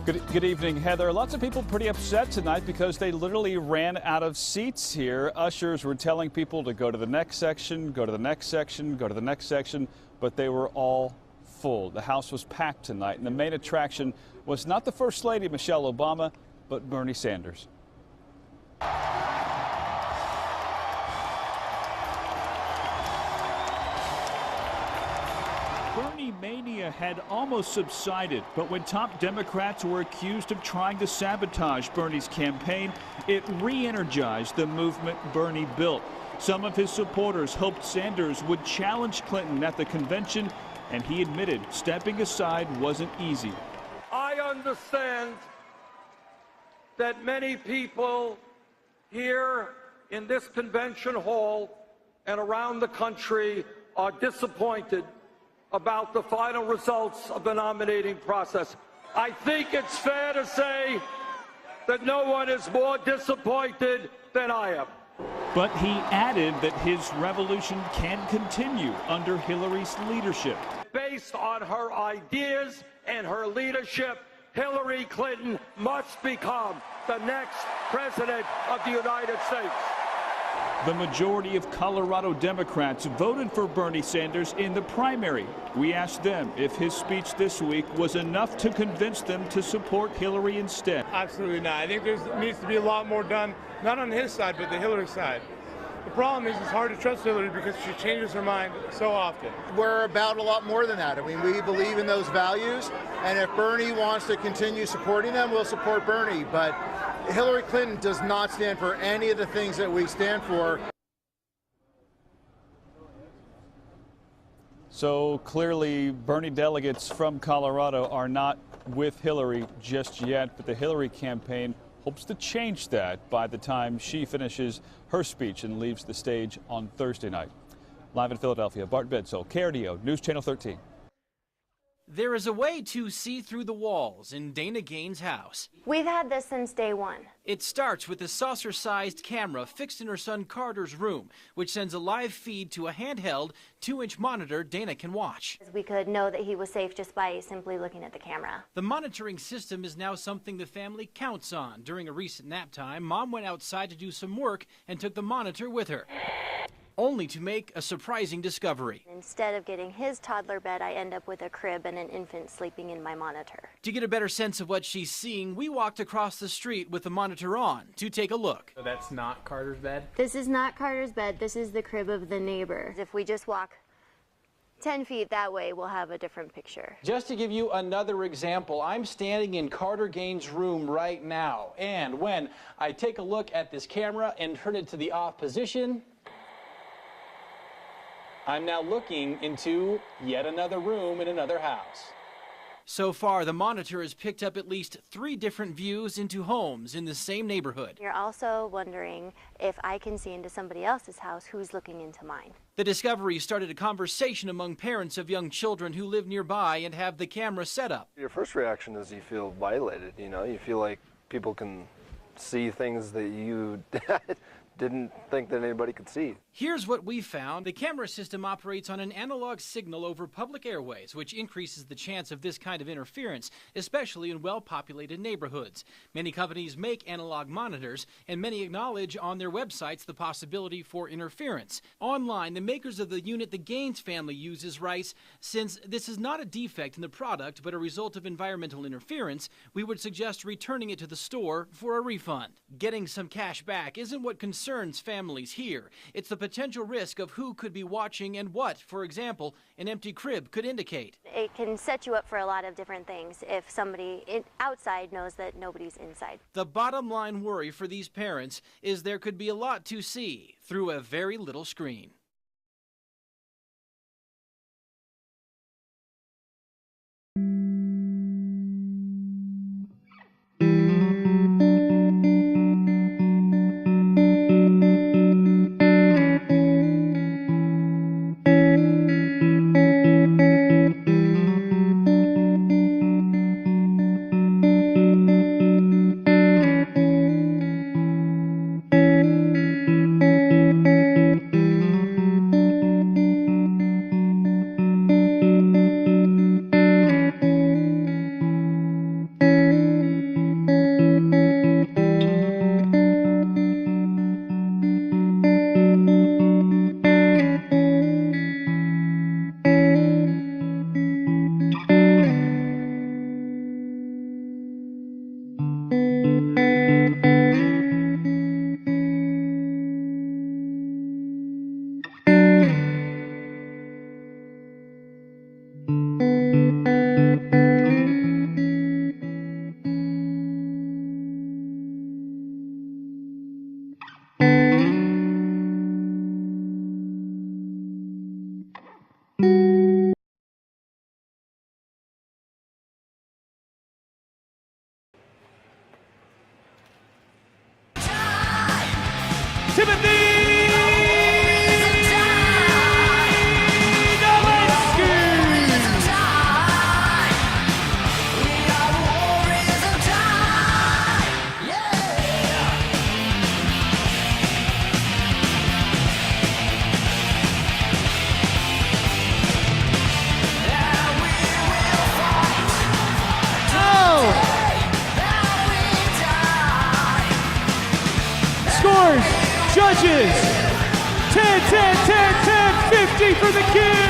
Good evening, Heather. Lots of people pretty upset tonight because they literally ran out of seats here. Ushers were telling people to go to the next section, go to the next section, go to the next section, but they were all full. The house was packed tonight, and the main attraction was not the First Lady, Michelle Obama, but Bernie Sanders. Bernie mania had almost subsided, but when top Democrats were accused of trying to sabotage Bernie's campaign, it re-energized the movement Bernie built. Some of his supporters hoped Sanders would challenge Clinton at the convention, and he admitted stepping aside wasn't easy. I understand that many people here in this convention hall and around the country are disappointed about the final results of the nominating process. I think it's fair to say that no one is more disappointed than I am. But he added that his revolution can continue under Hillary's leadership. Based on her ideas and her leadership, Hillary Clinton must become the next president of the United States. The majority of Colorado Democrats voted for Bernie Sanders in the primary. We asked them if his speech this week was enough to convince them to support Hillary instead. Absolutely not. I think there needs to be a lot more done, not on his side, but the Hillary side. The problem is it's hard to trust Hillary because she changes her mind so often. We're about a lot more than that. I mean, we believe in those values, and if Bernie wants to continue supporting them, we'll support Bernie. But Hillary Clinton does not stand for any of the things that we stand for. So clearly, Bernie delegates from Colorado are not with Hillary just yet, but the Hillary campaign hopes to change that by the time she finishes her speech and leaves the stage on Thursday night. Live in Philadelphia, Bart Bedsole, KRDO, News Channel 13. There is a way to see through the walls in Dana Gaines' house. We've had this since day one. It starts with a saucer-sized camera fixed in her son Carter's room, which sends a live feed to a handheld 2-inch monitor Dana can watch. We could know that he was safe just by simply looking at the camera. The monitoring system is now something the family counts on. During a recent nap time, Mom went outside to do some work and took the monitor with her, only to make a surprising discovery. Instead of getting his toddler bed, I end up with a crib and an infant sleeping in my monitor. To get a better sense of what she's seeing, we walked across the street with the monitor on to take a look. So that's not Carter's bed? This is not Carter's bed. This is the crib of the neighbor. If we just walk 10 feet that way, we'll have a different picture. Just to give you another example, I'm standing in Carter Gaines' room right now, and when I take a look at this camera and turn it to the off position, I'm now looking into yet another room in another house. So far, the monitor has picked up at least 3 different views into homes in the same neighborhood. You're also wondering if I can see into somebody else's house who's looking into mine. The discovery started a conversation among parents of young children who live nearby and have the camera set up. Your first reaction is you feel violated, you know? You feel like people can see things that you didn't think that anybody could see. Here's what we found. The camera system operates on an analog signal over public airways, which increases the chance of this kind of interference, especially in well-populated neighborhoods. Many companies make analog monitors, and many acknowledge on their websites the possibility for interference. Online, the makers of the unit the Gaines family uses writes, since this is not a defect in the product but a result of environmental interference, we would suggest returning it to the store for a refund. Getting some cash back isn't what concerns families here. It's the potential risk of who could be watching and what, for example, an empty crib could indicate. It can set you up for a lot of different things if somebody outside knows that nobody's inside. The bottom line worry for these parents is there could be a lot to see through a very little screen. Scores, judges, 10, 10, 10, 10, 50 for the Kings.